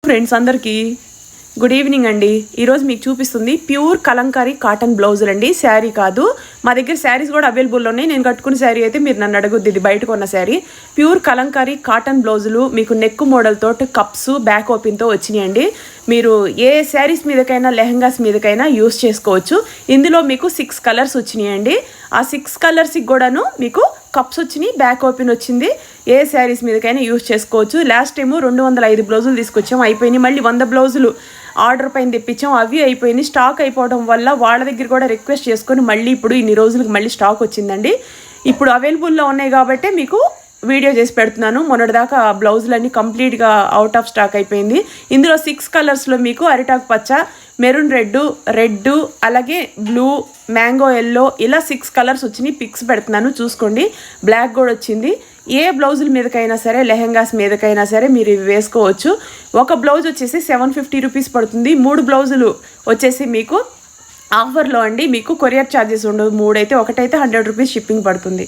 Friends అందరికీ good evening అండి. ఈరోజు మీకు చూపిస్తుంది ప్యూర్ కలంకారీ కాటన్ బ్లౌజులు అండి, శారీ కాదు. మా దగ్గర శారీస్ కూడా అవైలబుల్ ఉన్నాయి. నేను కట్టుకున్న శారీ అయితే మీరు నన్ను అడగొద్దు, ఇది బయటకు ఉన్న శారీ. ప్యూర్ కలంకారీ కాటన్ బ్లౌజులు మీకు నెక్ మోడల్ తోటి కప్స్ బ్యాక్ ఓపెన్తో వచ్చినాయండి. మీరు ఏ శారీస్ మీదకైనా లెహంగాస్ మీదకైనా యూస్ చేసుకోవచ్చు. ఇందులో మీకు 6 కలర్స్ వచ్చినాయండి. ఆ 6 కలర్స్కి కూడాను మీకు కప్స్ వచ్చినాయి, బ్యాక్ ఓపెన్ వచ్చింది. ఏ శారీస్ మీదకైనా యూస్ చేసుకోవచ్చు. లాస్ట్ టైము 205 బ్లౌజులు తీసుకొచ్చాము, అయిపోయినాయి. మళ్ళీ 100 బ్లౌజులు ఆర్డర్ పైన తెప్పించాం, అవి అయిపోయినాయి. స్టాక్ అయిపోవడం వల్ల వాళ్ళ దగ్గర కూడా రిక్వెస్ట్ చేసుకొని మళ్ళీ ఇప్పుడు ఇన్ని రోజులకు మళ్ళీ స్టాక్ వచ్చిందండి. ఇప్పుడు అవైలబుల్లో ఉన్నాయి కాబట్టి మీకు వీడియో చేసి పెడుతున్నాను. మొన్నటిదాకా బ్లౌజులన్నీ కంప్లీట్గా అవుట్ ఆఫ్ స్టాక్ అయిపోయింది. ఇందులో 6 కలర్స్లో మీకు అరిటాకు పచ్చ, మెరూన్ రెడ్, అలాగే బ్లూ, మ్యాంగో ఎల్లో, ఇలా 6 కలర్స్ వచ్చినాయి. పిక్స్ పెడుతున్నాను చూసుకోండి. బ్లాక్ కూడా వచ్చింది. ఏ బ్లౌజుల మీదకైనా సరే, లెహంగాస్ మీదకైనా సరే మీరు ఇవి వేసుకోవచ్చు. ఒక బ్లౌజ్ వచ్చేసి 750 రూపీస్ పడుతుంది. 3 బ్లౌజులు వచ్చేసి మీకు ఆఫర్లో అండి. మీకు కొరియర్ ఛార్జెస్ ఉండవు. 3 అయితే, ఒకటైతే 100 రూపీస్ షిప్పింగ్ పడుతుంది.